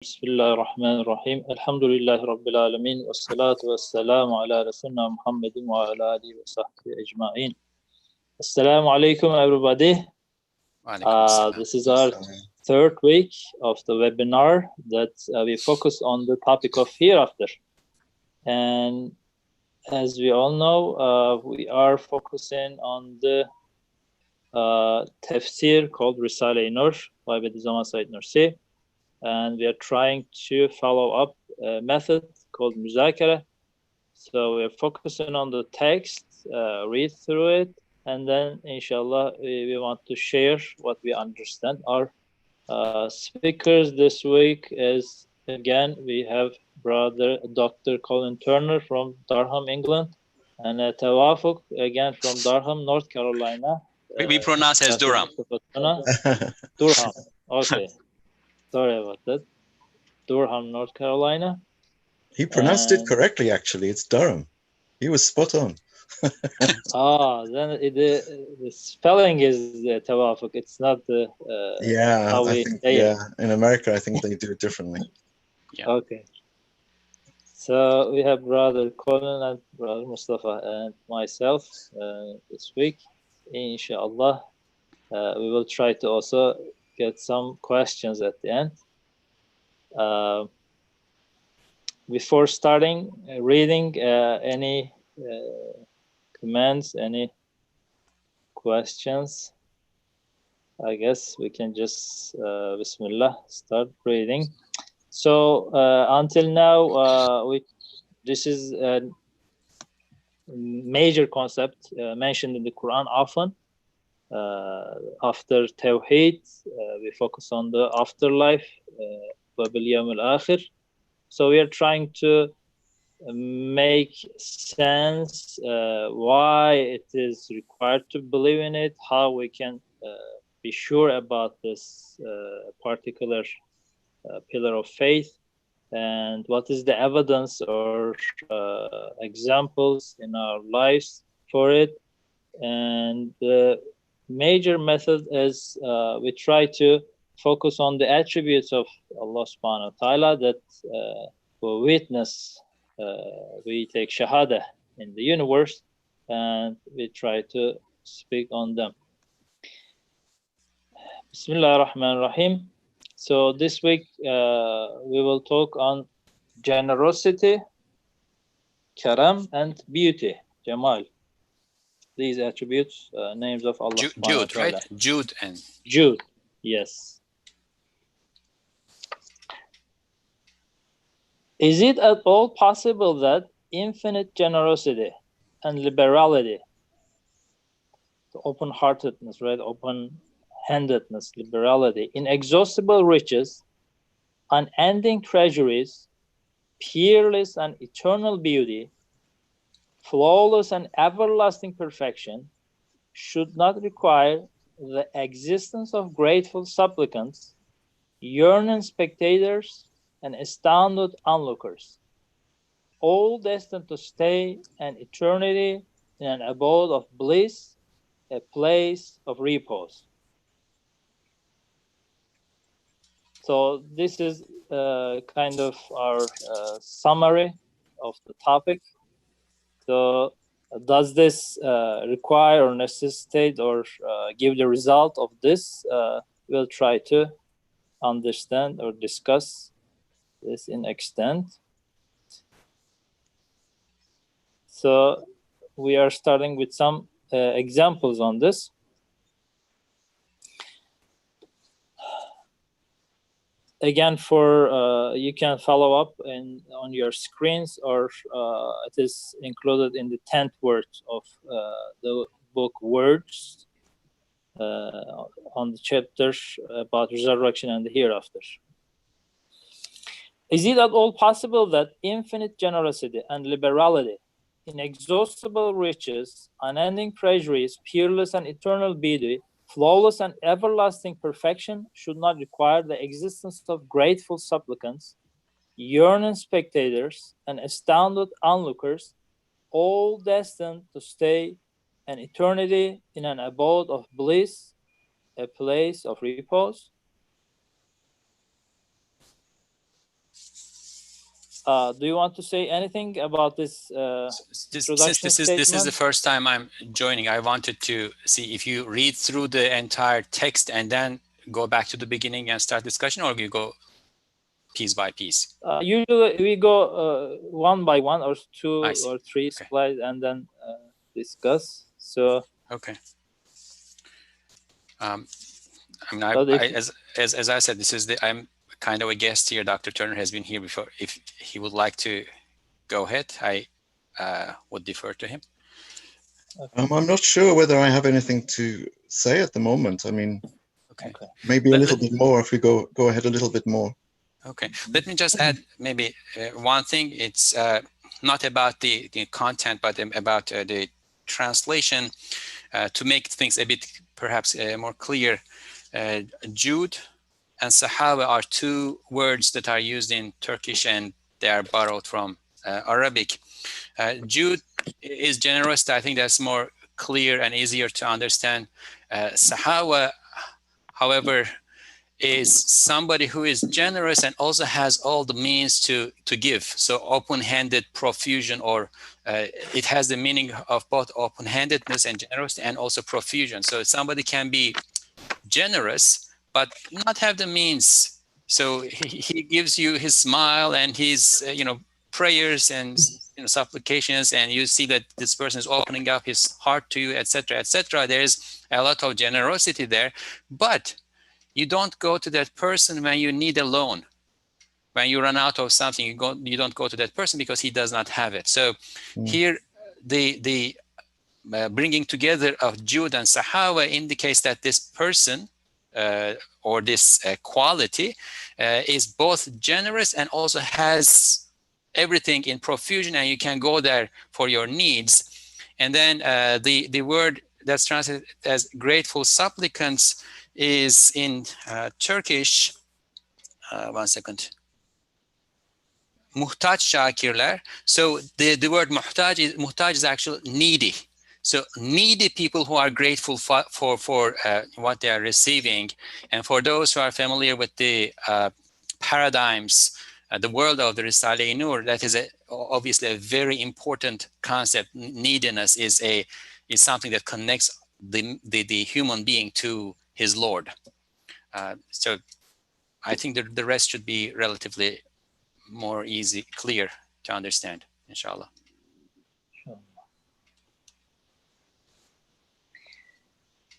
Bismillahirrahmanirrahim. Alhamdulillahi Rabbil Alamin. Wassalatu wassalamu ala Rasulina Muhammadin wa ala alihi wa sahbihi ajma'in. Assalamu alaikum, everybody. This is our third week of the webinar that we focus on the topic of hereafter. And as we all know, we are focusing on the tafsir called Risale-i Nur by Bediüzzaman Said Nursi. And we are trying to follow up a method called muzakara. So we're focusing on the text, read through it, and then inshallah we want to share what we understand. Our speakers this week is, again, we have brother Dr. Colin Turner from Durham, England, and Tawafuk, again from Durham, North Carolina. We pronounce as Durham. Durham, okay. Sorry about that. Durham, North Carolina. He pronounced it correctly, actually. It's Durham. He was spot on. Then the spelling is Tawafuk. It's not the how we say it. In America, I think they do it differently. Yeah. Okay. So we have brother Colin and brother Mustafa and myself this week. Inshallah, we will try to also get some questions at the end. Before starting reading, any comments, any questions? I guess we can just Bismillah, start reading. So until now, this is a major concept mentioned in the Quran often. After Tawheed, we focus on the afterlife, so we are trying to make sense why it is required to believe in it, how we can be sure about this particular pillar of faith, and what is the evidence or examples in our lives for it. And the major method is we try to focus on the attributes of Allah subhanahu wa ta'ala that we witness, we take shahada in the universe, and we try to speak on them. Bismillah ar-Rahman ar-Rahim. So this week we will talk on generosity, karam, and beauty, jamal. These attributes, names of Allah subhanahu wa Jude, ta'ala. right? Jude and Jude, yes. Is it at all possible that infinite generosity and liberality, the open-heartedness, right, open-handedness, liberality, inexhaustible riches, unending treasuries, peerless and eternal beauty, flawless and everlasting perfection, should not require the existence of grateful supplicants, yearning spectators, and astounded onlookers, all destined to stay an eternity in an abode of bliss, a place of repose. So this is kind of our summary of the topic. So does this require or necessitate or give the result of this? We'll try to understand or discuss this in extent. So we are starting with some examples on this. Again, for you can follow up on your screens, or it is included in the 10th word of the book Words on the chapters about resurrection and the hereafter. Is it at all possible that infinite generosity and liberality, inexhaustible riches, unending treasuries, peerless and eternal beauty, flawless and everlasting perfection should not require the existence of grateful supplicants, yearning spectators, and astounded onlookers, all destined to stay an eternity in an abode of bliss, a place of repose? Do you want to say anything about this Since this is the first time I'm joining, I wanted to see if you read through the entire text and then go back to the beginning and start discussion, or you go piece by piece. Usually we go one by one or two or three slides and then discuss. So okay. I mean, as I said, this is I'm kind of a guest here. Dr. Turner has been here before. If he would like to go ahead, I would defer to him. I'm not sure whether I have anything to say at the moment. I mean, maybe a little bit more if we go ahead a little bit more. Okay, let me just add maybe one thing. It's not about the content, but about the translation to make things a bit perhaps more clear. Jude and Sahaba are two words that are used in Turkish, and they are borrowed from Arabic. Jude is generous. I think that's more clear and easier to understand. Sahawa, however, is somebody who is generous and also has all the means to give. So open-handed profusion, or it has the meaning of both open-handedness and generosity, and also profusion. So somebody can be generous but not have the means. So he gives you his smile and his prayers and supplications, and you see that this person is opening up his heart to you, etc., etc. There's a lot of generosity there, but you don't go to that person when you need a loan. When you run out of something, you don't go to that person because he does not have it. So here, the bringing together of Jude and Sahawa indicates that this person or this quality is both generous and also has everything in profusion, and you can go there for your needs. And then the word that's translated as grateful supplicants is in Turkish, one second, muhtaç şakirler. So the word muhtaç is actually needy. So needy people who are grateful for what they are receiving. And for those who are familiar with the paradigms, the world of the Risale-i Nur, that is obviously a very important concept. Neediness is something that connects the human being to his Lord. So I think the rest should be relatively more easy, clear to understand, inshallah.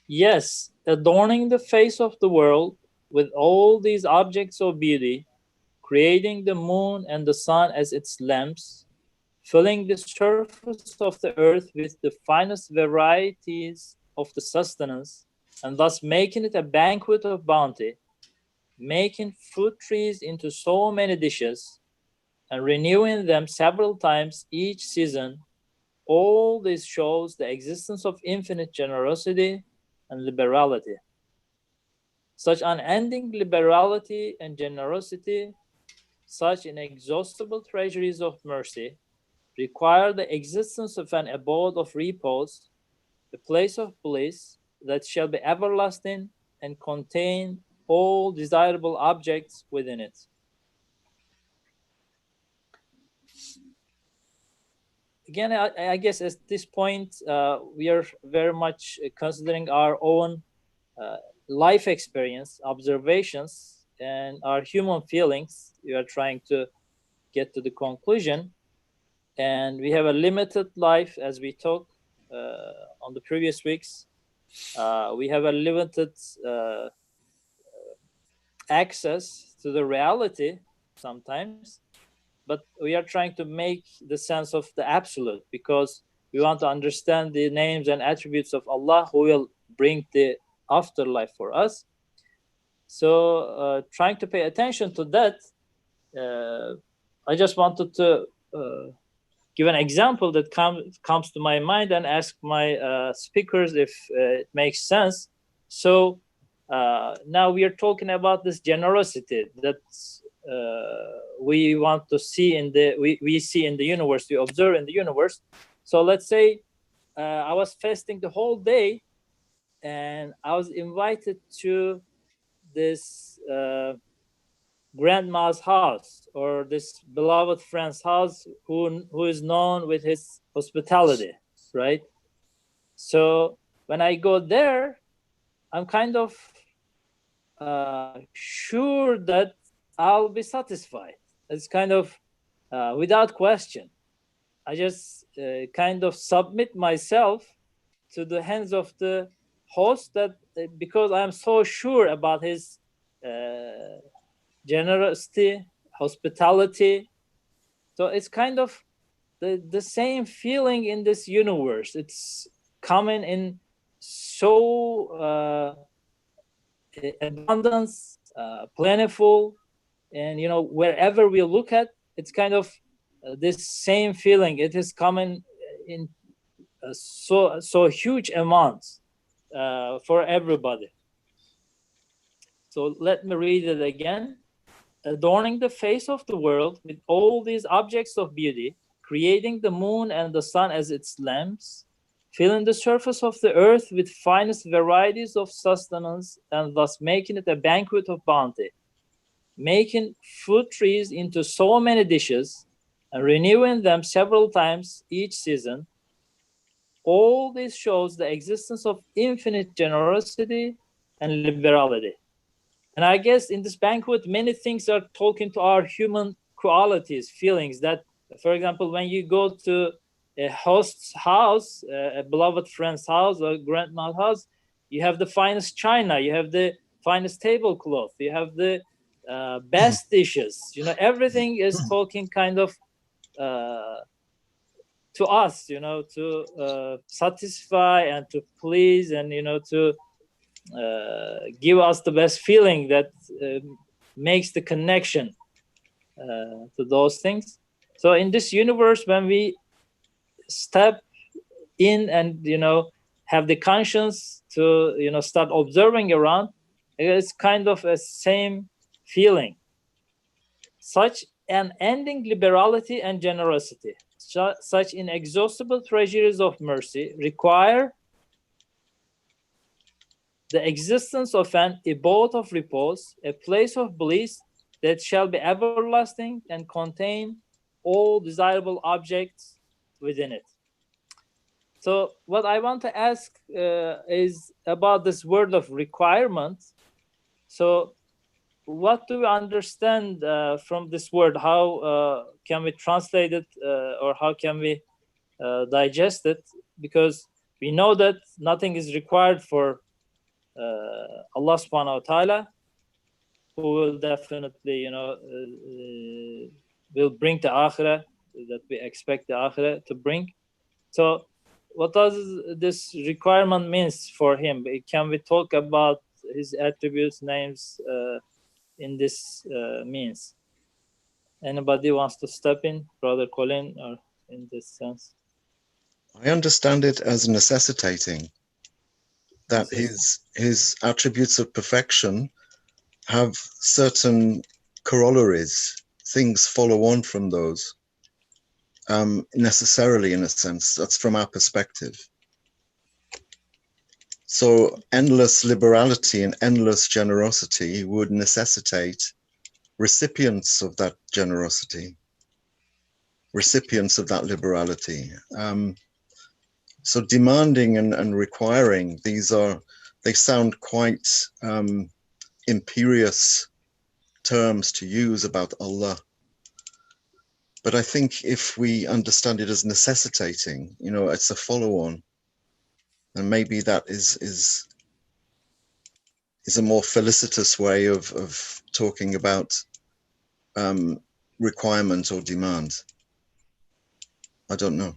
Yes, adorning the face of the world with all these objects of beauty, creating the moon and the sun as its lamps, filling the surface of the earth with the finest varieties of the sustenance, and thus making it a banquet of bounty, making fruit trees into so many dishes, and renewing them several times each season. All this shows the existence of infinite generosity and liberality. Such unending liberality and generosity, such inexhaustible treasuries of mercy, require the existence of an abode of repose, a place of bliss that shall be everlasting and contain all desirable objects within it. Again, I guess at this point, we are very much considering our own life experience, observations, and our human feelings. We are trying to get to the conclusion. And we have a limited life, as we talked on the previous weeks. We have a limited access to the reality sometimes, but we are trying to make the sense of the absolute, because we want to understand the names and attributes of Allah who will bring the afterlife for us. So trying to pay attention to that, I just wanted to give an example that comes to my mind and ask my speakers if it makes sense. So now we are talking about this generosity that we want to see we see in the universe, we observe in the universe. So let's say I was fasting the whole day, and I was invited to this grandma's house or this beloved friend's house who is known with his hospitality, right? So when I go there, I'm kind of sure that I'll be satisfied. It's kind of without question. I just kind of submit myself to the hands of the host, that because I'm so sure about his generosity, hospitality. So it's kind of the same feeling in this universe. It's coming in so abundance, plentiful, and wherever we look at, it's kind of this same feeling. It is coming in so huge amounts for everybody. So let me read it again. Adorning the face of the world with all these objects of beauty, creating the moon and the sun as its lamps, filling the surface of the earth with finest varieties of sustenance, and thus making it a banquet of bounty, making fruit trees into so many dishes, and renewing them several times each season. All this shows the existence of infinite generosity and liberality. And I guess in this banquet, many things are talking to our human qualities, feelings that, for example, when you go to a host's house, a beloved friend's house or grandma's house, you have the finest china, you have the finest tablecloth, you have the best dishes. Everything is talking kind of to us, to satisfy and to please and, to give us the best feeling that makes the connection to those things. So in this universe, when we step in and have the conscience to start observing around, it's kind of a same feeling. Such an ending liberality and generosity, such inexhaustible treasuries of mercy require the existence of an abode of repose, a place of bliss that shall be everlasting and contain all desirable objects within it. So what I want to ask is about this word of requirement. So what do we understand from this word? How can we translate it or how can we digest it? Because we know that nothing is required for Allah subhanahu wa ta'ala, who will definitely, will bring the akhirah that we expect the akhirah to bring. So what does this requirement means for him? Can we talk about his attributes, names in this means? Anybody wants to step in, Brother Colin, or in this sense? I understand it as necessitating that his attributes of perfection have certain corollaries. Things follow on from those necessarily, in a sense. That's from our perspective. So endless liberality and endless generosity would necessitate recipients of that generosity, recipients of that liberality. So demanding and requiring, they sound quite imperious terms to use about Allah. But I think if we understand it as necessitating, it's a follow-on, and maybe that is a more felicitous way of talking about requirement or demand. I don't know.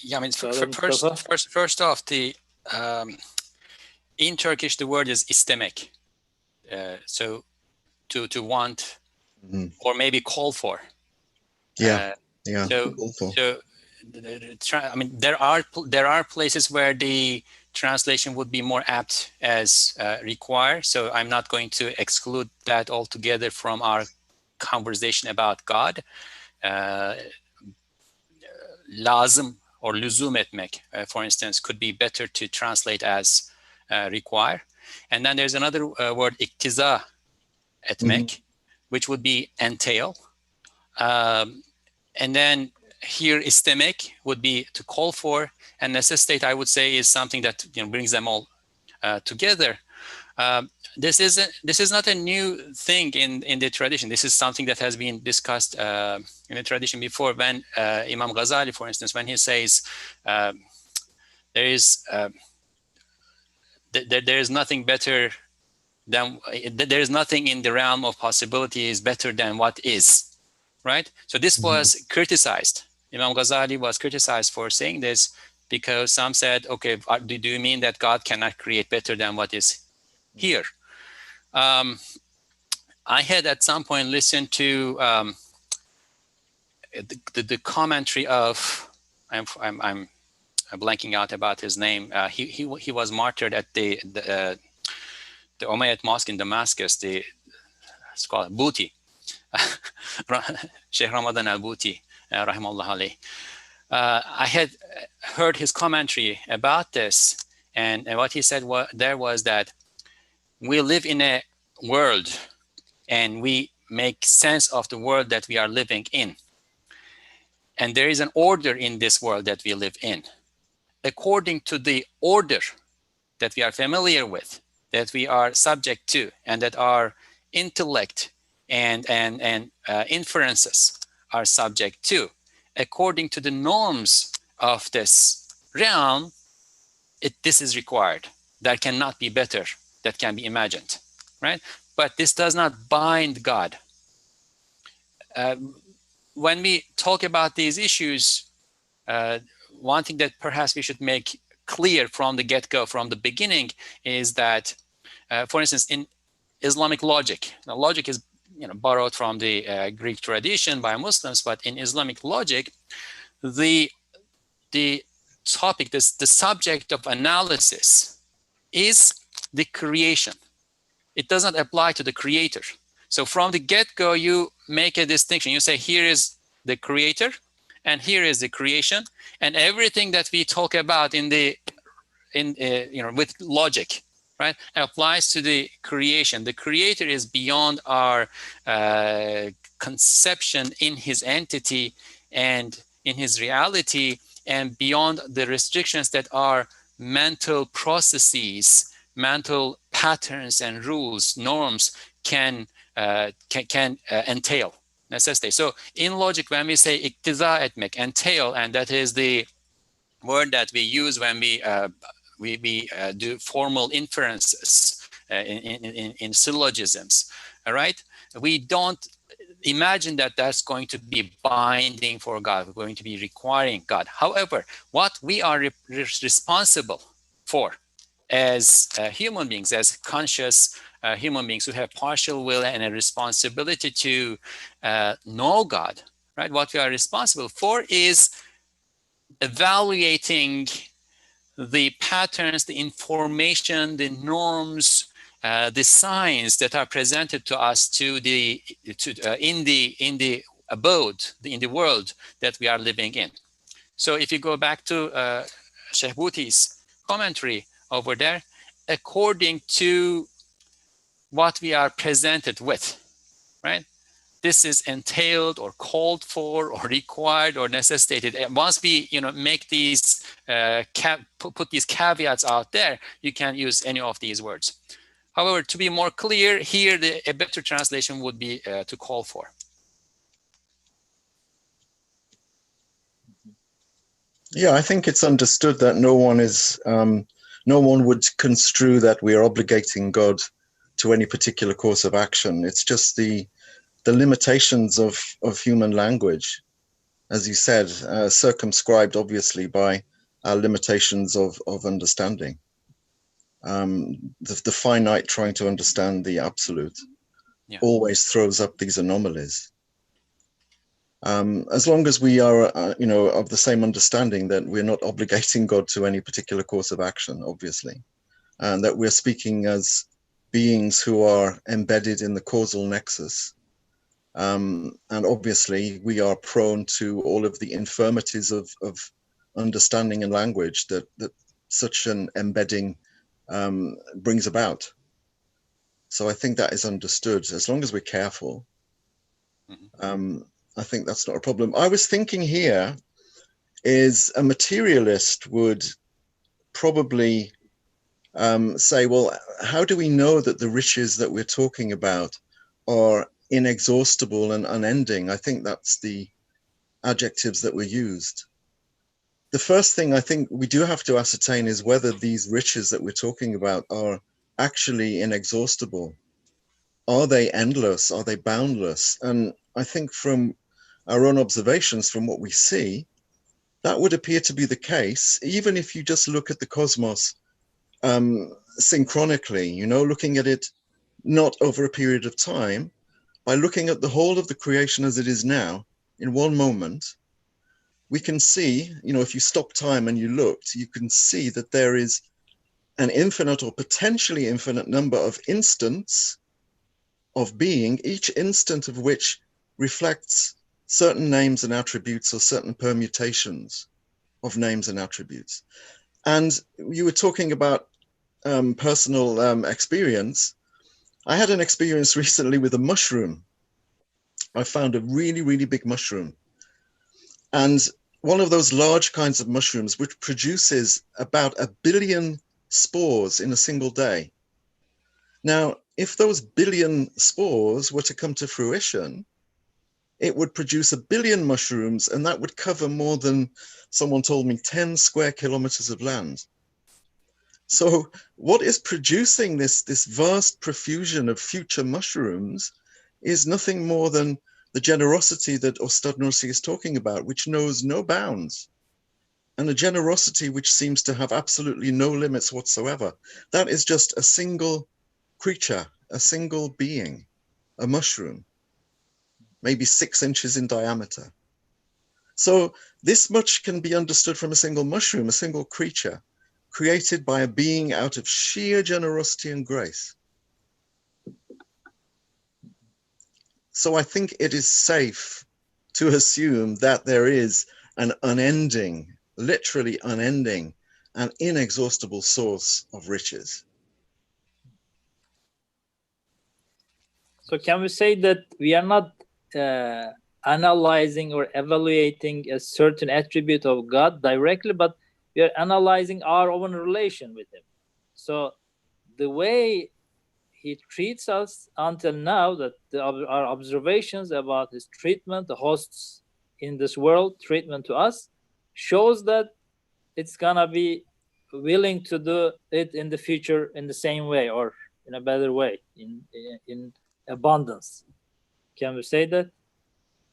Yeah, I mean, first off, in Turkish the word is istemek, so to want or maybe call for. Yeah. So I mean, there are places where the translation would be more apt as require. So I'm not going to exclude that altogether from our conversation about God. Lazım or lüzum etmek, for instance, could be better to translate as require. And then there's another word, iktiza, etmek, which would be entail. And then here istemek would be to call for, and necessitate, I would say, is something that brings them all together. This is not a new thing in the tradition. This is something that has been discussed in the tradition before. When Imam Ghazali, for instance, when he says there is nothing better than, there is nothing in the realm of possibilities better than what is, right? So this was criticized. Imam Ghazali was criticized for saying this because some said, okay, do you mean that God cannot create better than what is here? I had at some point listened to the commentary of, I'm blanking out about his name. He was martyred at the Umayyad Mosque in Damascus. It's called Bouti, Sheikh Ramadan al-Bouti, rahimahullah alayh. I had heard his commentary about this, and what he said was that we live in a world and we make sense of the world that we are living in. And there is an order in this world that we live in. According to the order that we are familiar with, that we are subject to, and that our intellect and inferences are subject to, according to the norms of this realm, this is required. That cannot be better, that can be imagined, right? But this does not bind God. When we talk about these issues, one thing that perhaps we should make clear from the get-go, from the beginning, is that, for instance, in Islamic logic, now logic is borrowed from the Greek tradition by Muslims, but in Islamic logic, the topic, the subject of analysis is the creation. It does not apply to the creator. So from the get-go, you make a distinction. You say, here is the creator, and here is the creation, and everything that we talk about with logic, right, applies to the creation. The creator is beyond our conception in his entity and in his reality, and beyond the restrictions that our mental processes, mental patterns and rules, norms can entail, necessitate. So in logic, when we say iktiza etmek, entail, and that is the word that we use when we do formal inferences in syllogisms, all right? We don't imagine that that's going to be binding for God, we're going to be requiring God. However, what we are responsible for as human beings, as conscious human beings who have partial will and a responsibility to know God, right? What we are responsible for is evaluating the patterns, the information, the norms, the signs that are presented to us in the abode, in the world that we are living in. So if you go back to Sheikh Bouti's commentary over there, according to what we are presented with, right? This is entailed or called for or required or necessitated. And once we make these put these caveats out there, you can use any of these words. However, to be more clear here, a better translation would be to call for. Yeah, I think it's understood that no one would construe that we are obligating God to any particular course of action. It's just the limitations of human language, as you said, circumscribed obviously by our limitations of understanding. The finite trying to understand the absolute always throws up these anomalies. As long as we are, of the same understanding that we're not obligating God to any particular course of action, obviously, and that we're speaking as beings who are embedded in the causal nexus. And obviously, we are prone to all of the infirmities of understanding and language that such an embedding brings about. So I think that is understood as long as we're careful. I think that's not a problem. I was thinking here is a materialist would probably say, well, how do we know that the riches that we're talking about are inexhaustible and unending? I think that's the adjectives that were used. The first thing I think we do have to ascertain is whether these riches that we're talking about are actually inexhaustible. Are they endless? Are they boundless? And I think from our own observations, from what we see, that would appear to be the case, even if you just look at the cosmos synchronically, you know, looking at it not over a period of time, by looking at the whole of the creation as it is now, in one moment, we can see, you know, if you stop time and you looked, you can see that there is an infinite or potentially infinite number of instants of being, each instant of which reflects certain names and attributes or certain permutations of names and attributes. And you were talking about personal experience. I had an experience recently with a mushroom. I found a really, really big mushroom. And one of those large kinds of mushrooms, which produces about 1 billion spores in a single day. Now, if those billion spores were to come to fruition, it would produce 1 billion mushrooms, and that would cover more than, someone told me, 10 square kilometers of land. So what is producing this vast profusion of future mushrooms is nothing more than the generosity that Ustad Nursi is talking about, which knows no bounds, and a generosity which seems to have absolutely no limits whatsoever. That is just a single creature, a single being, a mushroom, maybe 6 inches in diameter. So this much can be understood from a single mushroom, a single creature, created by a being out of sheer generosity and grace. So I think it is safe to assume that there is an unending, literally unending, and inexhaustible source of riches. So can we say that we are not analyzing or evaluating a certain attribute of God directly, but we are analyzing our own relation with him? So the way he treats us until now, that our observations about his treatment, the hosts in this world, treatment to us, shows that it's gonna be willing to do it in the future in the same way or in a better way, in abundance. Can we say that?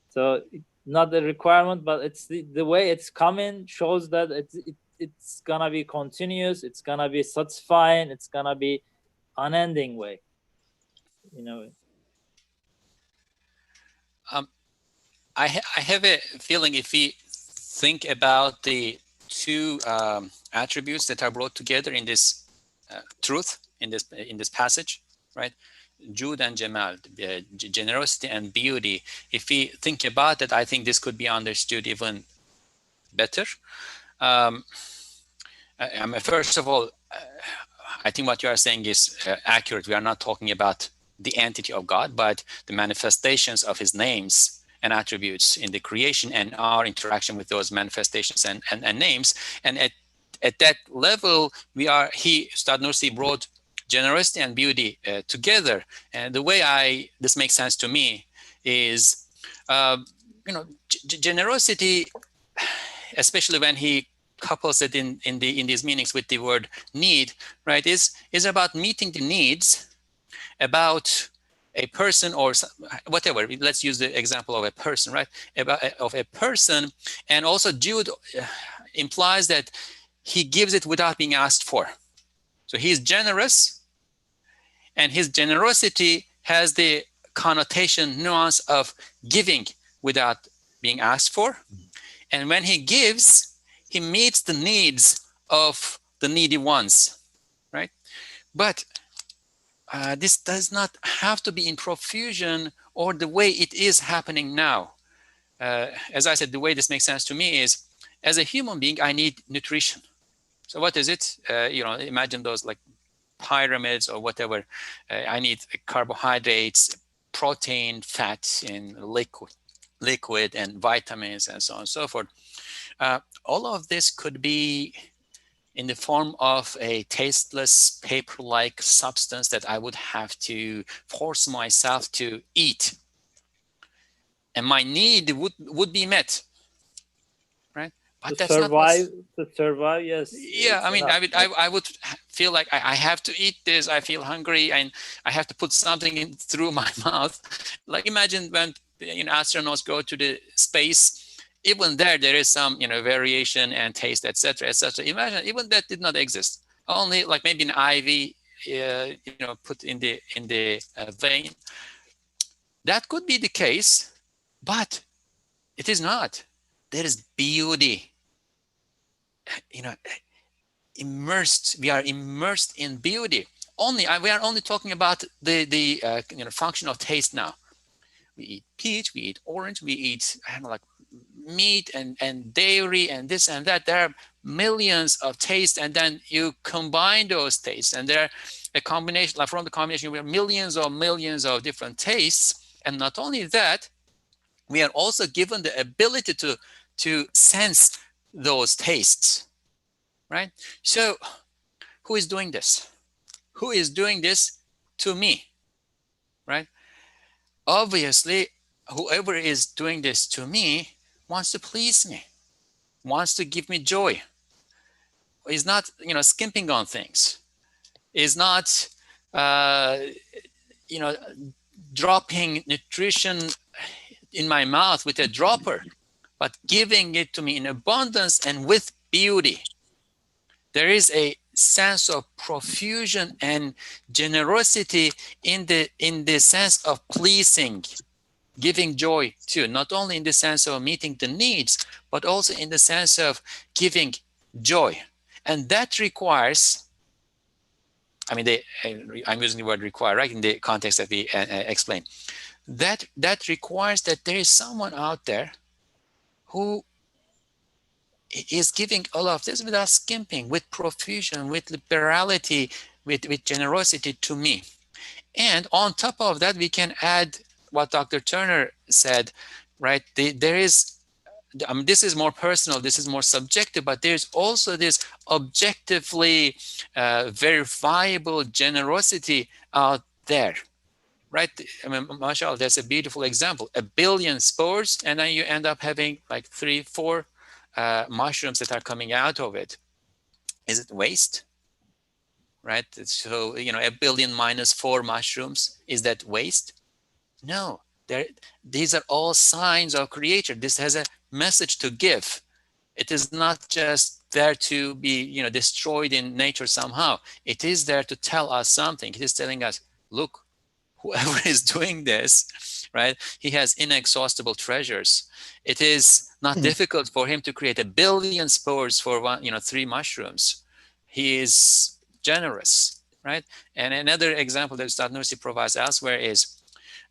So not the requirement, but it's the way it's coming shows that it's gonna be continuous, it's gonna be satisfying, it's gonna be unending way, you know. I have a feeling if we think about the two attributes that are brought together in this truth, in this passage, right? Jud and Jamal, generosity and beauty. If we think about it, I think this could be understood even better. First of all, I think what you are saying is accurate. We are not talking about the entity of God, but the manifestations of his names and attributes in the creation and our interaction with those manifestations and names. And at that level, Ustad Nursi brought generosity and beauty together. And the way this makes sense to me is, generosity, especially when he couples it in these meanings with the word need, right, is about meeting the needs about a person or whatever. Let's use the example of a person, right? Of a person, and also Jude implies that he gives it without being asked for. So he's generous, and his generosity has the connotation, nuance of giving without being asked for. And when he gives, he meets the needs of the needy ones, right? But this does not have to be in profusion or the way it is happening now. As I said, the way this makes sense to me is, as a human being, I need nutrition. So what is it? Imagine those like pyramids or whatever. I need carbohydrates, protein, fat in liquid and vitamins and so on and so forth. All of this could be in the form of a tasteless paper-like substance that I would have to force myself to eat. And my need would be met, right? But To that's survive, not to survive, yes. yeah, I mean, I would feel like I have to eat this. I feel hungry, and I have to put something in through my mouth. Like imagine when astronauts go to the space, even there is some variation and taste, etc., etc. Imagine even that did not exist. Only like maybe an IV, put in the vein. That could be the case, but it is not. There is beauty. Immersed. We are immersed in beauty. We are only talking about the function of taste now. We eat peach, we eat orange, we eat like meat and dairy and this and that. There are millions of tastes, and then you combine those tastes, and there are a combination. Like from the combination, we have millions of different tastes, and not only that, we are also given the ability to sense those tastes. Right? So who is doing this? Who is doing this to me? Right? Obviously, whoever is doing this to me wants to please me, wants to give me joy. Is not, skimping on things. Is not, dropping nutrition in my mouth with a dropper, but giving it to me in abundance and with beauty. There is a sense of profusion and generosity in the sense of pleasing, giving joy too, not only in the sense of meeting the needs, but also in the sense of giving joy. And that requires, I'm using the word require, right, in the context that we explained. That requires that there is someone out there who is giving all of this without skimping, with profusion, with liberality, with generosity to me. And on top of that, we can add what Dr. Turner said, right? There is, this is more personal, this is more subjective, but there's also this objectively verifiable generosity out there, right? I mean, mashallah, that's a beautiful example. 1 billion spores, and then you end up having like 3-4 mushrooms that are coming out of it. Is it waste? Right? So, 1 billion minus 4 mushrooms, is that waste? No. These are all signs of creator. This has a message to give. It is not just there to be, destroyed in nature somehow. It is there to tell us something. It is telling us, look, whoever is doing this, right? He has inexhaustible treasures. It is not difficult for him to create 1 billion spores for 3 mushrooms. He is generous, right? And another example that Ustad Nursi provides elsewhere is,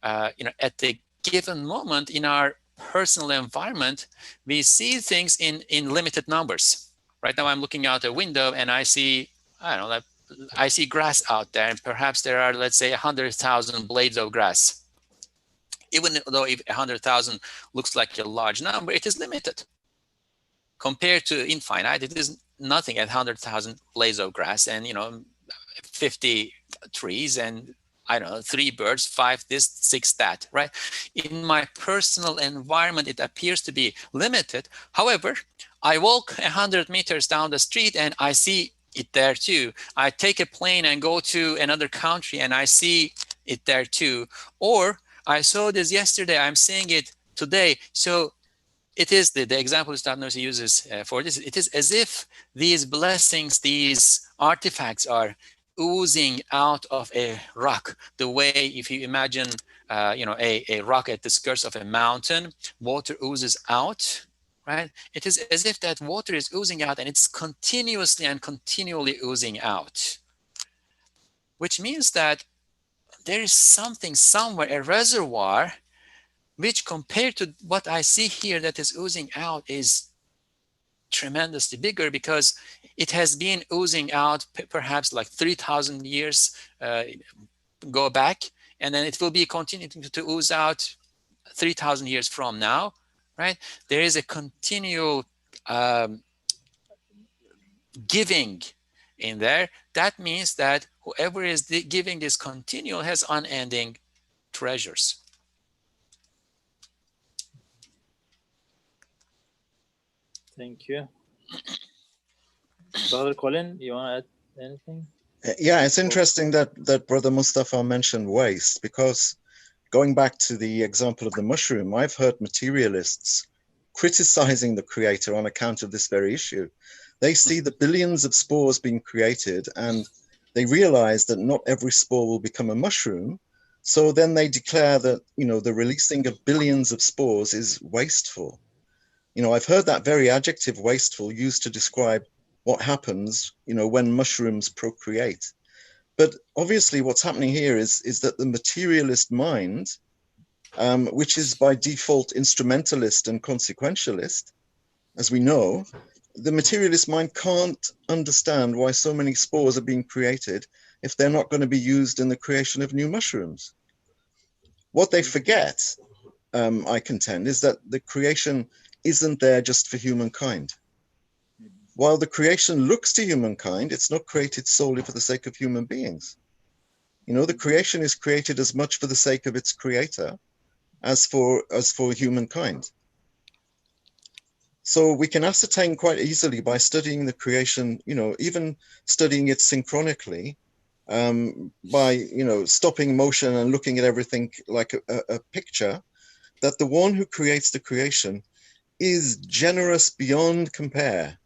at the given moment in our personal environment, we see things in limited numbers. Right now, I'm looking out a window and I see, I see grass out there, and perhaps there are, let's say, 100,000 blades of grass. Even though if 100,000 looks like a large number, it is limited. Compared to infinite, it is nothing at 100,000 blades of grass and, 50 trees and, 3 birds, 5 this, 6 that, right? In my personal environment, it appears to be limited. However, I walk 100 meters down the street and I see it there too. I take a plane and go to another country and I see it there too. Or I saw this yesterday, I'm seeing it today. So it is the example Ustad Nursi uses for this. It is as if these blessings, these artifacts are oozing out of a rock. The way, if you imagine, a rock at the skirts of a mountain, water oozes out. Right? It is as if that water is oozing out and it's continuously and continually oozing out. Which means that there is something somewhere, a reservoir, which compared to what I see here that is oozing out is tremendously bigger because it has been oozing out perhaps like 3,000 years go back, and then it will be continuing to ooze out 3,000 years from now, right? There is a continual giving in there. That means that whoever is giving this continual has unending treasures. Thank you. Brother Colin, you want to add anything? Yeah, it's interesting that Brother Mustafa mentioned waste, because going back to the example of the mushroom, I've heard materialists criticizing the creator on account of this very issue. They see the billions of spores being created and they realize that not every spore will become a mushroom. So then they declare that, the releasing of billions of spores is wasteful. I've heard that very adjective, wasteful, used to describe what happens, when mushrooms procreate. But obviously what's happening here is that the materialist mind, which is by default instrumentalist and consequentialist, as we know, the materialist mind can't understand why so many spores are being created if they're not going to be used in the creation of new mushrooms. What they forget, I contend, is that the creation isn't there just for humankind. While the creation looks to humankind, it's not created solely for the sake of human beings. The creation is created as much for the sake of its creator as for humankind. So we can ascertain quite easily by studying the creation, even studying it synchronically, by, stopping motion and looking at everything like a picture, that the one who creates the creation is generous beyond compare.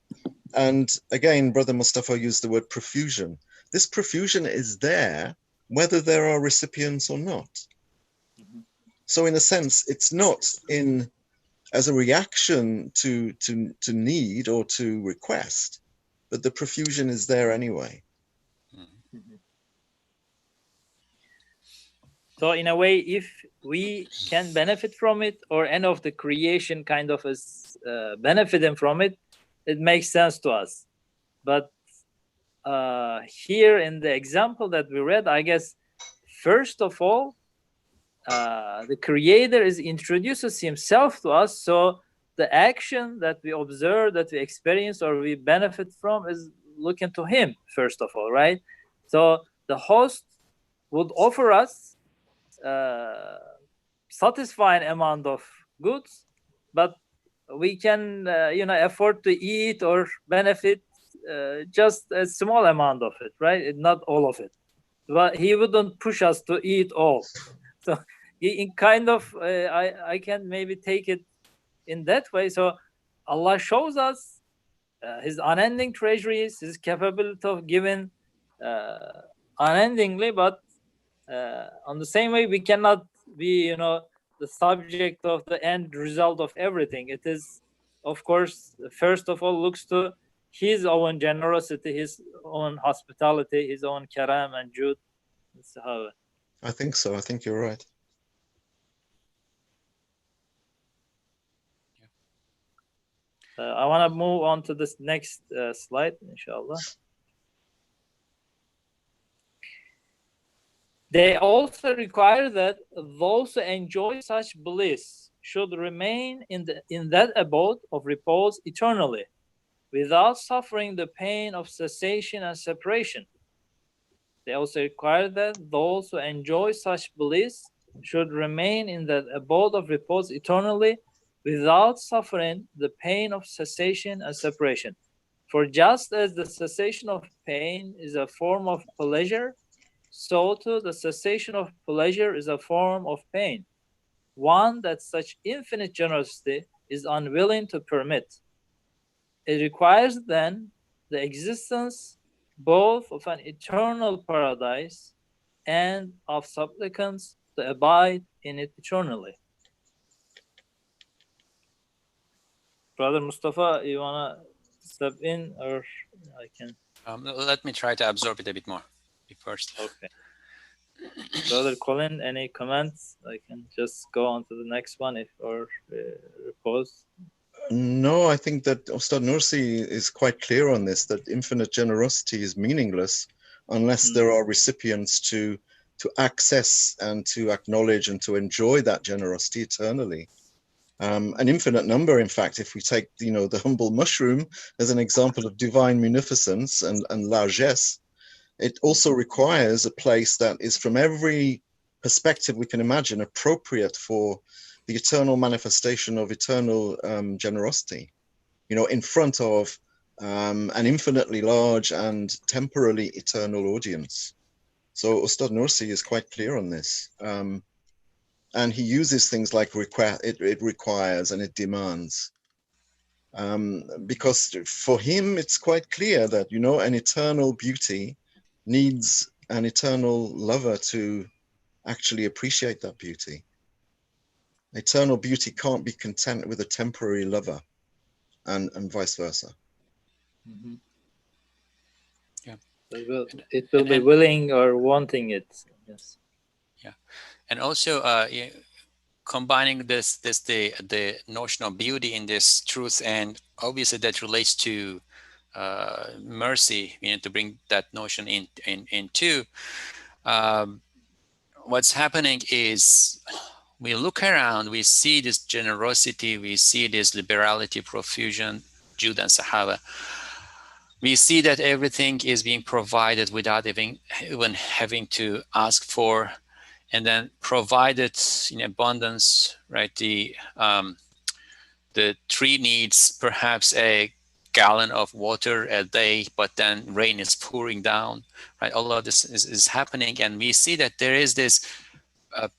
And again, Brother Mustafa used the word profusion. This profusion is there whether there are recipients or not. Mm-hmm. So in a sense, it's not as a reaction to need or to request, but the profusion is there anyway. Mm-hmm. So in a way, if we can benefit from it, or any of the creation kind of is benefiting from it, it makes sense to us. But here in the example that we read, I guess, first of all, the creator introduces himself to us. So the action that we observe, that we experience, or we benefit from is looking to him, first of all, right? So the host would offer us satisfying amount of goods, but we can afford to eat or benefit just a small amount of it, right? Not all of it, but he wouldn't push us to eat all. So in kind of I can maybe take it in that way. So Allah shows us his unending treasuries, his capability of giving unendingly, but on the same way, we cannot be, the subject of the end result of everything. It is, of course, first of all, looks to his own generosity, his own hospitality, his own karam and jud. That's how. I think so. I think you're right. I want to move on to this next slide, inshallah. They also require that those who enjoy such bliss should remain in that abode of repose eternally, without suffering the pain of cessation and separation. They also require that those who enjoy such bliss should remain in that abode of repose eternally, without suffering the pain of cessation and separation. For just as the cessation of pain is a form of pleasure, so too the cessation of pleasure is a form of pain, one that such infinite generosity is unwilling to permit. It requires then the existence both of an eternal paradise and of supplicants to abide in it eternally. Brother Mustafa, you want to step in, or I can? Let me try to absorb it a bit more first. Okay. Brother Colin, any comments? I can just go on to the next one or repose. No, I think that Ustad Nursi is quite clear on this, that infinite generosity is meaningless unless there are recipients to access and to acknowledge and to enjoy that generosity eternally. An infinite number, in fact, if we take, you know, the humble mushroom as an example of divine munificence and largesse, it also requires a place that is, from every perspective we can imagine, appropriate for the eternal manifestation of eternal generosity, you know, in front of an infinitely large and temporally eternal audience. So Ustad Nursi is quite clear on this. And he uses things like it requires and it demands. Because for him, it's quite clear that, you know, an eternal beauty needs an eternal lover to actually appreciate that beauty. Eternal beauty can't be content with a temporary lover, and vice versa. Mm-hmm. Yeah. It will be willing or wanting it. Yes. Yeah. And also combining the notion of beauty in this truth, and obviously that relates to mercy. We need to bring that notion into what's happening is we look around, we see this generosity, we see this liberality, profusion, Jude and Sahaba. We see that everything is being provided without even having to ask for, and then provided in abundance, right? The tree needs perhaps a gallon of water a day, but then rain is pouring down, right? All of this is happening, and we see that there is this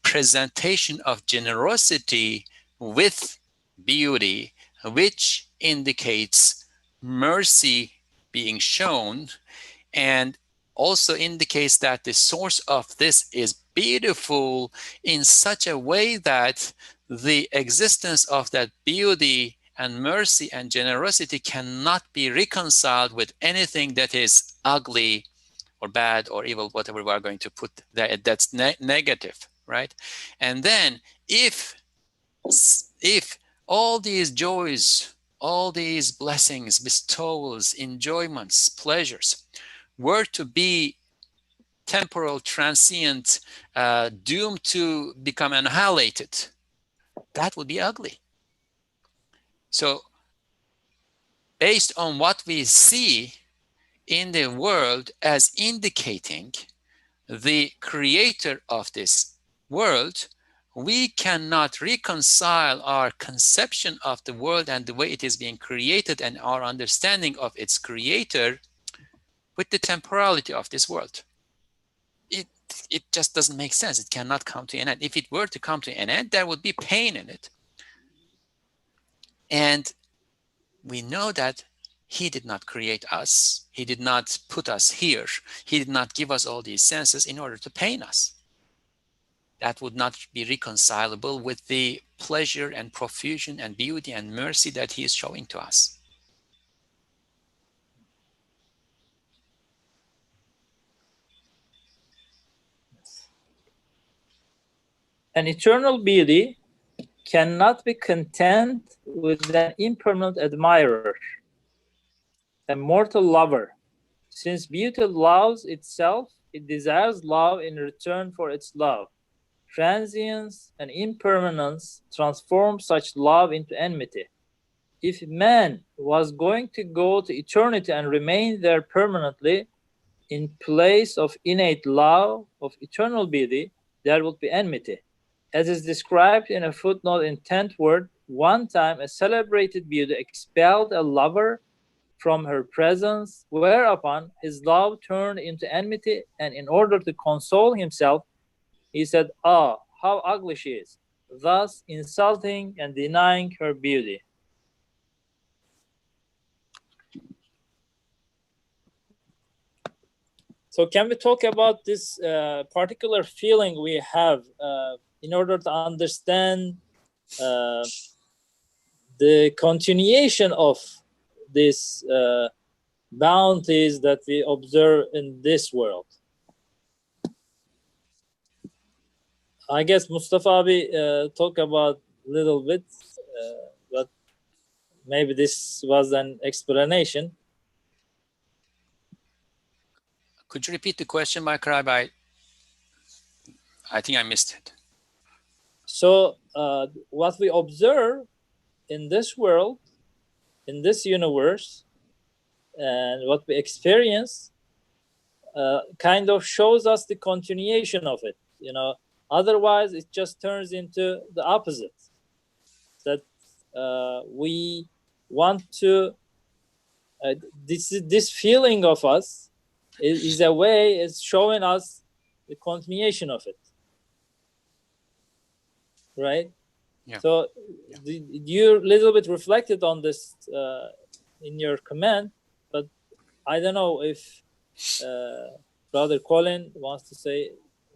presentation of generosity with beauty, which indicates mercy being shown, and also indicates that the source of this is beautiful in such a way that the existence of that beauty and mercy and generosity cannot be reconciled with anything that is ugly or bad or evil, whatever we are going to put that's negative, right? And then if all these joys, all these blessings, bestowals, enjoyments, pleasures were to be temporal, transient, doomed to become annihilated, that would be ugly. So based on what we see in the world as indicating the creator of this world, we cannot reconcile our conception of the world and the way it is being created and our understanding of its creator with the temporality of this world. It just doesn't make sense. It cannot come to an end. If it were to come to an end, there would be pain in it. And we know that he did not create us. He did not put us here. He did not give us all these senses in order to pain us. That would not be reconcilable with the pleasure and profusion and beauty and mercy that he is showing to us. An eternal beauty cannot be content with an impermanent admirer, a mortal lover. Since beauty loves itself, it desires love in return for its love. Transience and impermanence transform such love into enmity. If man was going to go to eternity and remain there permanently, in place of innate love of eternal beauty, there would be enmity. As is described in a footnote in 10th word, one time a celebrated beauty expelled a lover from her presence, whereupon his love turned into enmity, and in order to console himself, he said, "Ah, how ugly she is," thus insulting and denying her beauty. So can we talk about this particular feeling we have in order to understand the continuation of these bounties that we observe in this world? I guess Mustafa abi talk about a little bit, but maybe this was an explanation. Could you repeat the question, Baykar? I think I missed it. So what we observe in this world, in this universe, and what we experience kind of shows us the continuation of it, you know. Otherwise, it just turns into the opposite. That we want to, this feeling of us is a way, it's showing us the continuation of it. Right? Yeah. So yeah. You a little bit reflected on this in your comment, but I don't know if Brother Colin wants to say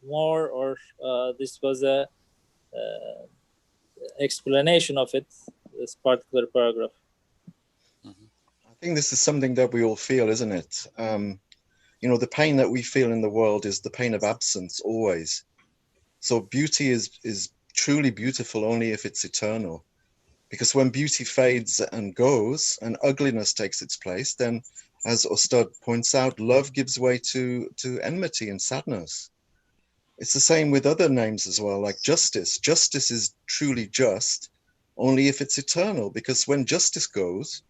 more, or this was a explanation of it, this particular paragraph. I think this is something that we all feel, isn't it? You know, the pain that we feel in the world is the pain of absence always. So beauty is truly beautiful only if it's eternal. Because when beauty fades and goes and ugliness takes its place, then, as Ustad points out, love gives way to enmity and sadness. It's the same with other names as well, like justice. Justice is truly just only if it's eternal, because when justice goes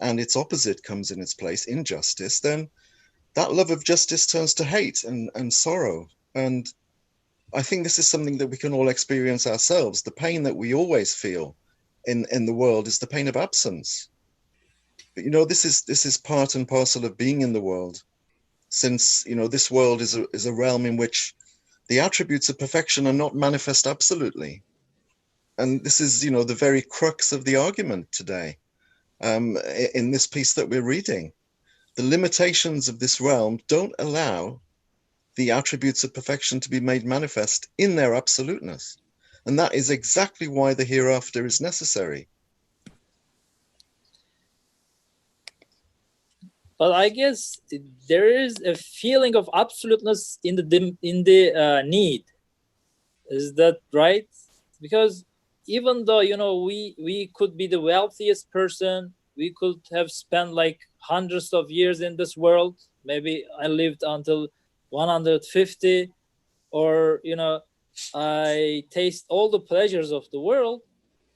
and its opposite comes in its place, injustice, then that love of justice turns to hate and sorrow. And I think this is something that we can all experience ourselves. The pain that we always feel in the world is the pain of absence. But, you know, this is part and parcel of being in the world, since, you know, this world is a realm in which the attributes of perfection are not manifest absolutely. And this is, you know, the very crux of the argument today in this piece that we're reading. The limitations of this realm don't allow the attributes of perfection to be made manifest in their absoluteness. And that is exactly why the hereafter is necessary. But I guess there is a feeling of absoluteness in the need. Is that right? Because even though, you know, we could be the wealthiest person, we could have spent like hundreds of years in this world. Maybe I lived until 150, or, you know, I taste all the pleasures of the world,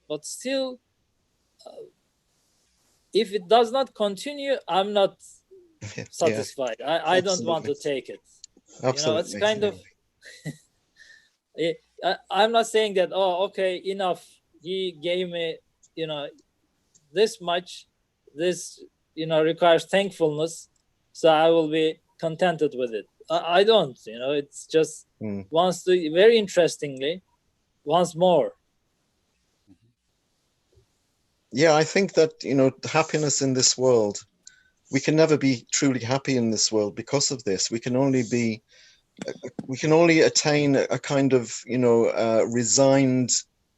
but still, if it does not continue, I'm not satisfied. Yeah. I don't want to take it. Absolutely. You know, it's kind of I'm not saying that, oh, okay, enough, he gave me, you know, this much, this, you know, requires thankfulness, so I will be contented with it. I don't, you know, it's just wants to, very interestingly, wants more. Yeah, I think that, you know, happiness in this world, we can never be truly happy in this world because of this. We can only attain a kind of, you know, resigned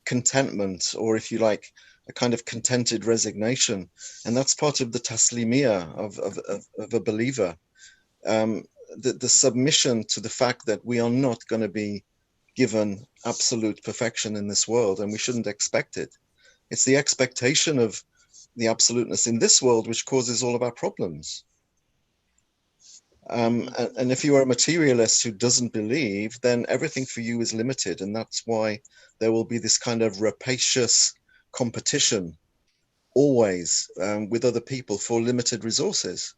contentment, or if you like, a kind of contented resignation. And that's part of the taslimiyah of a believer. The submission to the fact that we are not going to be given absolute perfection in this world, and we shouldn't expect it. It's the expectation of the absoluteness in this world which causes all of our problems. And if you are a materialist who doesn't believe, then everything for you is limited. And that's why there will be this kind of rapacious competition always with other people for limited resources,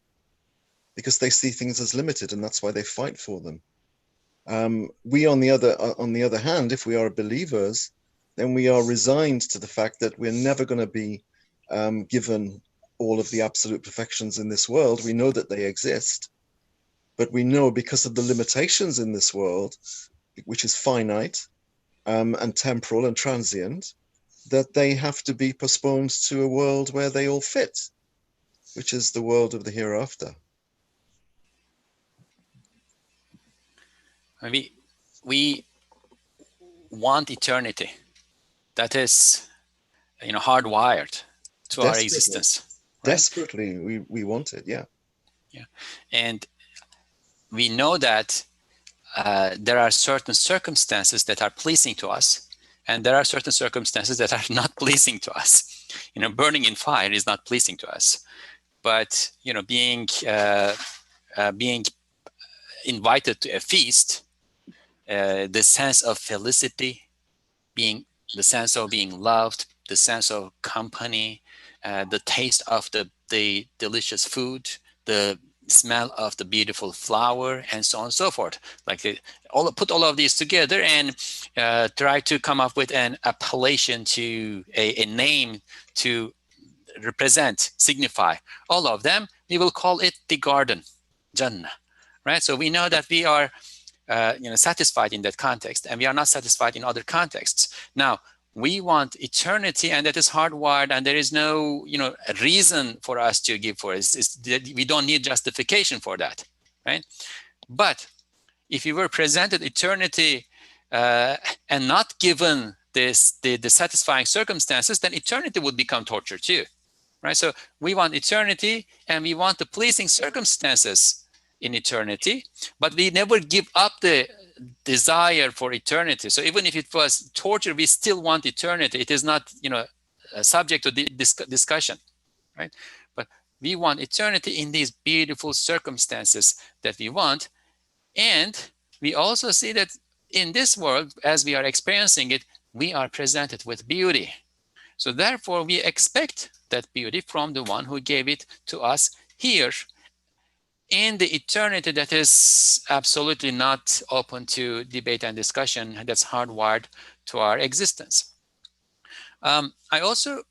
because they see things as limited, and that's why they fight for them. We, on the other hand, if we are believers, then we are resigned to the fact that we're never going to be given all of the absolute perfections in this world. We know that they exist, but we know because of the limitations in this world, which is finite and temporal and transient, that they have to be postponed to a world where they all fit, which is the world of the hereafter. We want eternity. That is, you know, hardwired to our existence. Right? Desperately, we want it, yeah. Yeah, and we know that there are certain circumstances that are pleasing to us, and there are certain circumstances that are not pleasing to us. burning in fire is not pleasing to us. But being invited to a feast, the sense of felicity, the sense of being loved, the sense of company, the taste of the delicious food, the smell of the beautiful flower, and so on and so forth. Like put all of these together and try to come up with an appellation to a name to represent, signify all of them. We will call it the garden, Jannah, right? So we know that we are satisfied in that context, and we are not satisfied in other contexts. Now, we want eternity, and that is hardwired, and there is no reason for us to give for it. We don't need justification for that, right? But if you were presented eternity and not given the satisfying circumstances, then eternity would become torture too, right? So we want eternity, and we want the pleasing circumstances in eternity, but we never give up the desire for eternity. So even if it was torture, we still want eternity. It is not, subject to discussion, right? But we want eternity in these beautiful circumstances that we want. And we also see that in this world, as we are experiencing it, we are presented with beauty. So therefore, we expect that beauty from the one who gave it to us here in the eternity that is absolutely not open to debate and discussion, that's hardwired to our existence. I also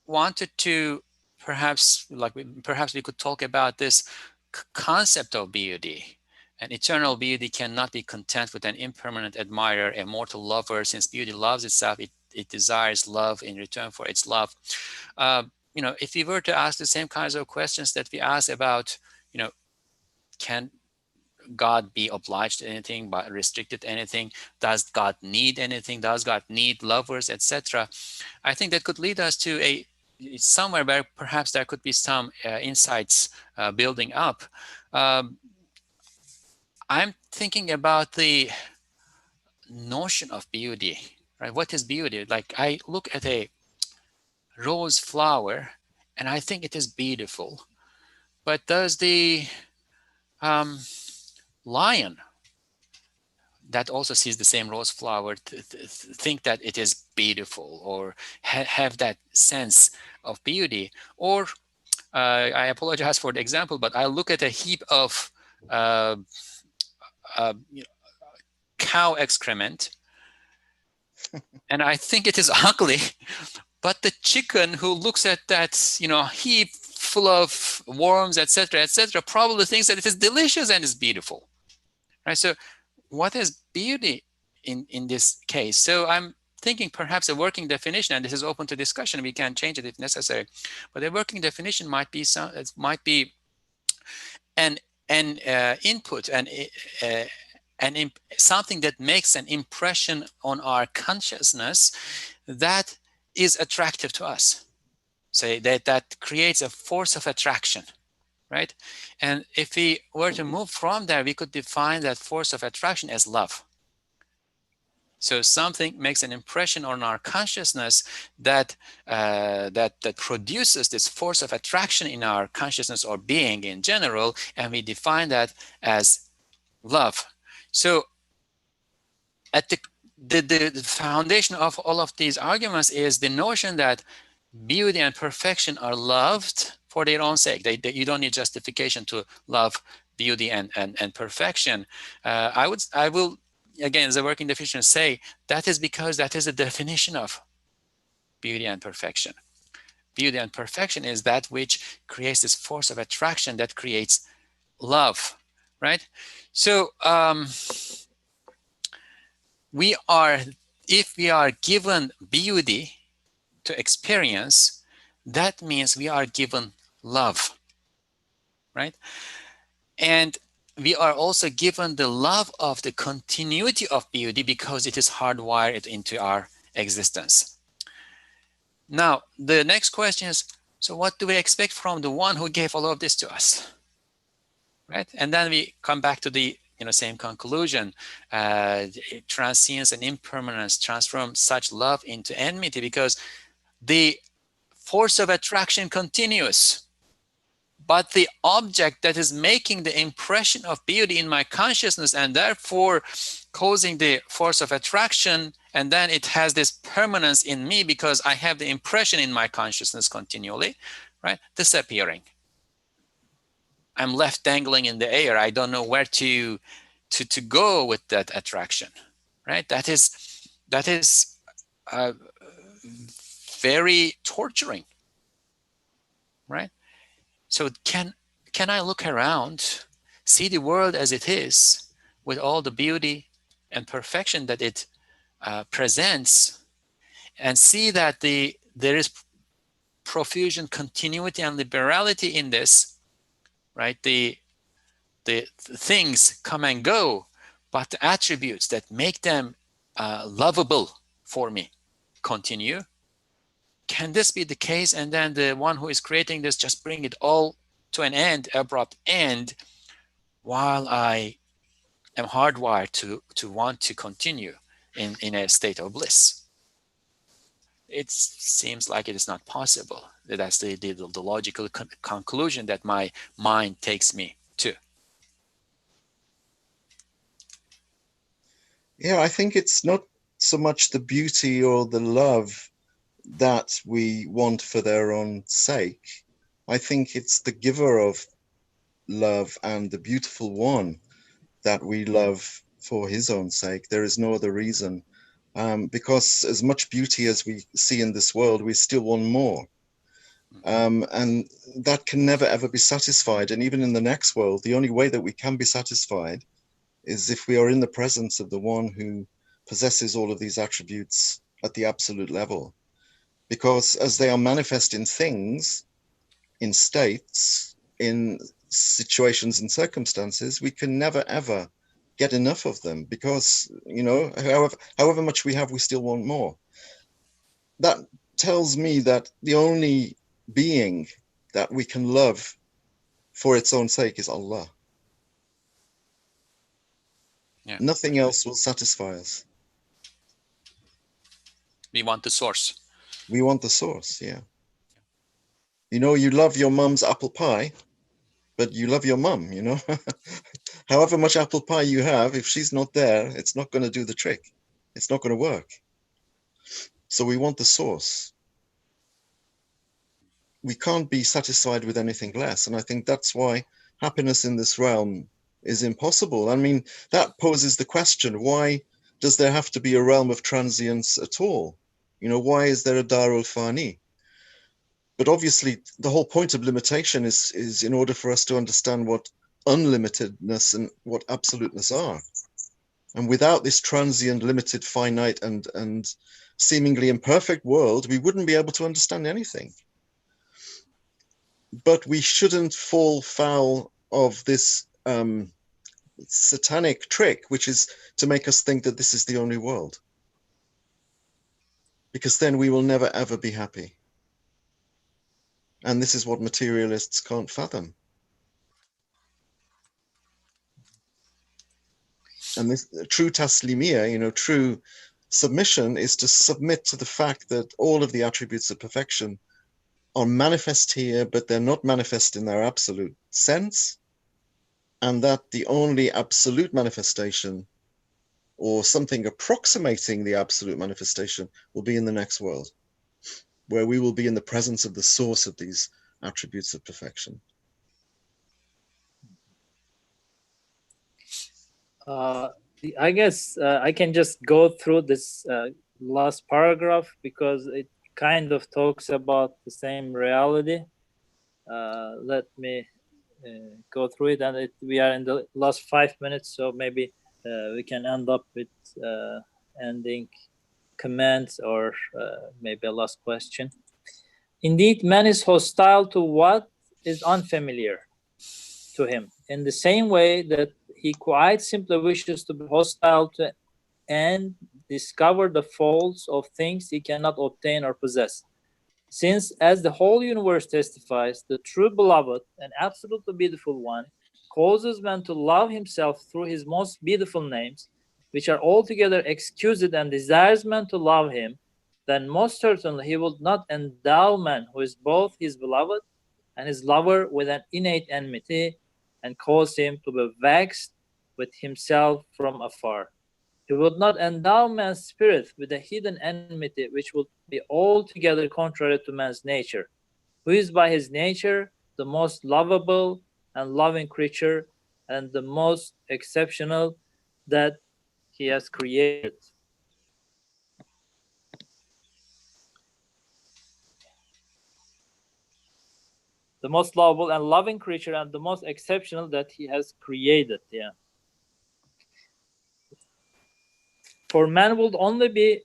wanted to perhaps we could talk about this concept of beauty. An eternal beauty cannot be content with an impermanent admirer, a mortal lover. Since beauty loves itself, it desires love in return for its love. If we were to ask the same kinds of questions that we asked about, can God be obliged to anything, but restricted to anything? Does God need anything? Does God need lovers, etc.? I think that could lead us to somewhere where perhaps there could be some insights building up. I'm thinking about the notion of beauty, right? What is beauty? Like, I look at a rose flower and I think it is beautiful, but does the lion that also sees the same rose flower think that it is beautiful, or have that sense of beauty? Or I apologize for the example, but I look at a heap of cow excrement and I think it is ugly, but the chicken who looks at that heap full of worms, etc., probably thinks that it is delicious and is beautiful, right? So what is beauty in this case? So I'm thinking perhaps a working definition, and this is open to discussion, we can change it if necessary, but a working definition might be an input and something that makes an impression on our consciousness that is attractive to us. Say that creates a force of attraction, right? And if we were to move from there, we could define that force of attraction as love. So something makes an impression on our consciousness that produces this force of attraction in our consciousness or being in general, and we define that as love. So at the foundation of all of these arguments is the notion that beauty and perfection are loved for their own sake. You don't need justification to love beauty and perfection. I will, again, as a working definition, say that is because that is the definition of beauty and perfection. Beauty and perfection is that which creates this force of attraction that creates love, right? So if we are given beauty to experience, that means we are given love, right? And we are also given the love of the continuity of beauty because it is hardwired into our existence. Now, the next question is, so what do we expect from the one who gave all of this to us, right? And then we come back to the same conclusion. Transience and impermanence transform such love into enmity, because the force of attraction continues. But the object that is making the impression of beauty in my consciousness and therefore causing the force of attraction, and then it has this permanence in me because I have the impression in my consciousness continually, right? Disappearing. I'm left dangling in the air. I don't know where to go with that attraction, right? That is very torturing, right? So can I look around, see the world as it is, with all the beauty and perfection that it presents, and see that there is profusion, continuity, and liberality in this, right? The things come and go, but the attributes that make them lovable for me continue. Can this be the case? And then the one who is creating this just bring it all to an end, abrupt end, while I am hardwired to want to continue in a state of bliss. It seems like it is not possible. That's the logical conclusion that my mind takes me to. Yeah, I think it's not so much the beauty or the love that we want for their own sake. I think it's the giver of love and the beautiful one that we love for his own sake. There is no other reason. Because as much beauty as we see in this world, we still want more. And that can never, ever be satisfied. And even in the next world, the only way that we can be satisfied is if we are in the presence of the one who possesses all of these attributes at the absolute level. Because as they are manifest in things, in states, in situations and circumstances, we can never, ever get enough of them, because, you know, however much we have, we still want more. That tells me that the only being that we can love for its own sake is Allah. Yeah. Nothing else will satisfy us. We want the source. We want the source, yeah. You know, you love your mum's apple pie, but you love your mum, you know. However much apple pie you have, if she's not there, it's not going to do the trick. It's not going to work. So we want the source. We can't be satisfied with anything less. And I think that's why happiness in this realm is impossible. I mean, that poses the question, why does there have to be a realm of transience at all? You know, why is there a Darul Fani? But obviously, the whole point of limitation is in order for us to understand what unlimitedness and what absoluteness are. And without this transient, limited, finite, and seemingly imperfect world, we wouldn't be able to understand anything. But we shouldn't fall foul of this satanic trick, which is to make us think that this is the only world. Because then we will never, ever be happy. And this is what materialists can't fathom. And this true taslimiyya, you know, true submission is to submit to the fact that all of the attributes of perfection are manifest here, but they're not manifest in their absolute sense. And that the only absolute manifestation, or something approximating the absolute manifestation, will be in the next world, where we will be in the presence of the source of these attributes of perfection. I guess I can just go through this last paragraph because it kind of talks about the same reality. Let me go through it, and we are in the last 5 minutes, so maybe we can end up with ending comments or maybe a last question. Indeed, man is hostile to what is unfamiliar to him, in the same way that he quite simply wishes to be hostile to and discover the faults of things he cannot obtain or possess. Since, as the whole universe testifies, the true beloved and absolutely beautiful one causes man to love himself through his most beautiful names, which are altogether exquisite, and desires man to love him, then most certainly he will not endow man who is both his beloved and his lover with an innate enmity and cause him to be vexed with himself from afar. He would not endow man's spirit with a hidden enmity which would be altogether contrary to man's nature, who is by his nature the most lovable and loving creature and the most exceptional that he has created. The most lovable and loving creature and the most exceptional that he has created. Yeah. For man would only be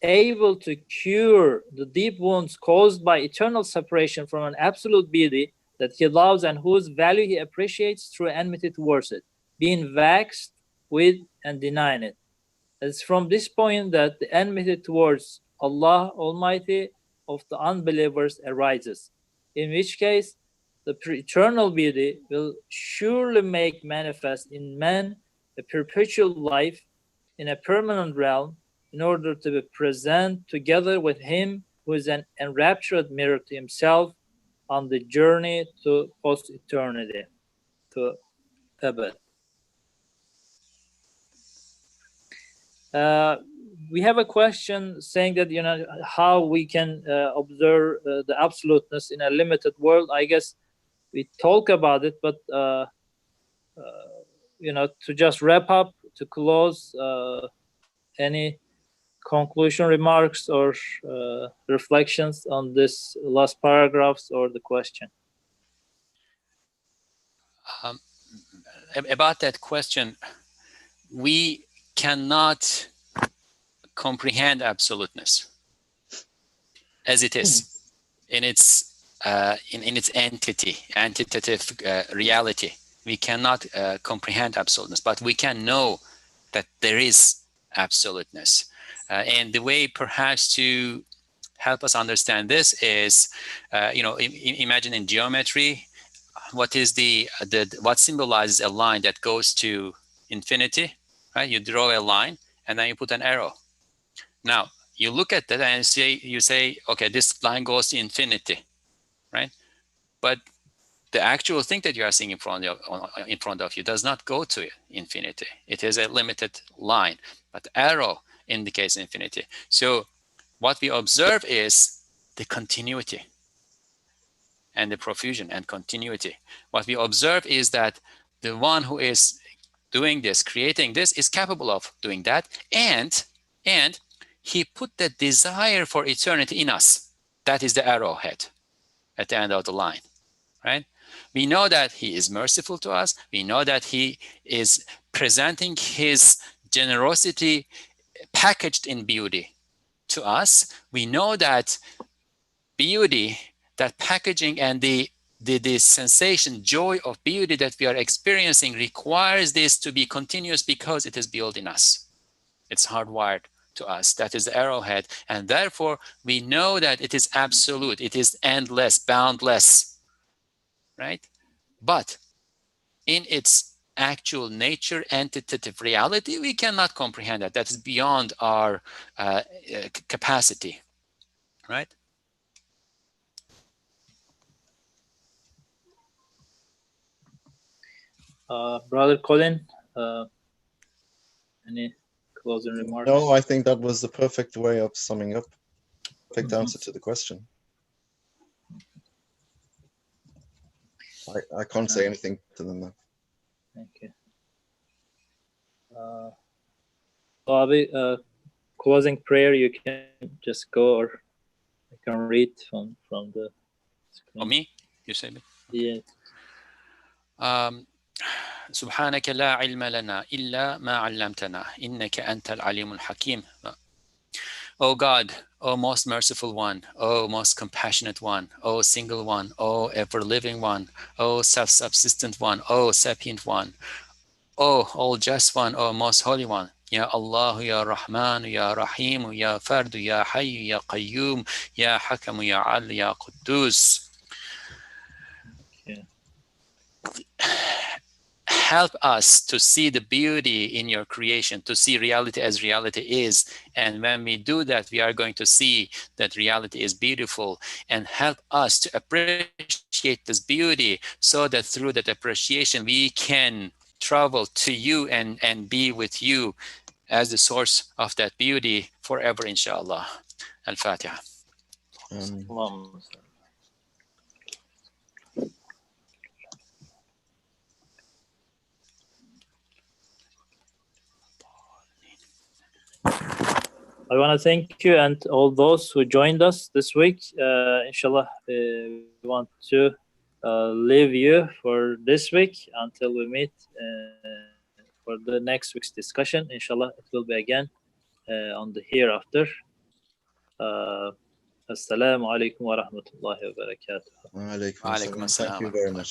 able to cure the deep wounds caused by eternal separation from an absolute beauty that he loves and whose value he appreciates through enmity towards it, being vexed with and denying it. It's from this point that the enmity towards Allah Almighty of the unbelievers arises, in which case the eternal beauty will surely make manifest in man a perpetual life in a permanent realm in order to be present together with him who is an enraptured mirror to himself on the journey to post-eternity, to Abad. We have a question saying that, you know, how we can observe the absoluteness in a limited world. I guess we talk about it, but you know, to just wrap up, to close, any conclusion remarks or reflections on this last paragraphs or the question? About that question, we cannot comprehend absoluteness as it is in its entitative reality. We cannot comprehend absoluteness, but we can know that there is absoluteness. And the way perhaps to help us understand this is, you know, imagine in geometry, what is what symbolizes a line that goes to infinity, right? You draw a line and then you put an arrow. Now you look at that and you say, okay, this line goes to infinity, right? But the actual thing that you are seeing in front of you does not go to infinity. It is a limited line, but the arrow indicates infinity. So what we observe is the continuity and the profusion and continuity. What we observe is that the one who is doing this, creating this, is capable of doing that, and he put the desire for eternity in us. That is the arrowhead at the end of the line, right? We know that he is merciful to us. We know that he is presenting his generosity packaged in beauty to us. We know that beauty, that packaging and the sensation, joy of beauty that we are experiencing requires this to be continuous because it is built in us. It's hardwired to us. That is the arrowhead. And therefore, we know that it is absolute. It is endless, boundless, right? But in its actual nature, entitative reality, we cannot comprehend that. That is beyond our capacity, right? Brother Colin, any closing remarks? No, I think that was the perfect way of summing up. Perfect answer to the question. I can't say anything better than that. Thank you. Bobby, closing prayer, you can just go, or I can read from the screen. Oh, me? You say me? Yeah. سبحانك لا علم لنا إلا ما علمتنا إنك أنت العليم الحكيم. O God, O most merciful one, O most compassionate one, O single one, O ever-living one, O self-subsistent one, O sapient one, O all just one, O most holy one. Ya Allah, Ya Rahman, Ya Rahim, Ya Fard, Ya Hayy, Ya Qayyum, Ya Hakam, Ya Al, Ya Quddus. help us to see the beauty in your creation, to see reality as reality is. And when we do that, we are going to see that reality is beautiful, and help us to appreciate this beauty, so that through that appreciation, we can travel to you and be with you as the source of that beauty forever, inshallah. Al-Fatiha. I want to thank you and all those who joined us this week. Inshallah, we want to leave you for this week until we meet for the next week's discussion. Inshallah, it will be again on the hereafter. Assalamu alaikum wa rahmatullahi wa barakatuh. Wa alaikum assalam. Thank you very much.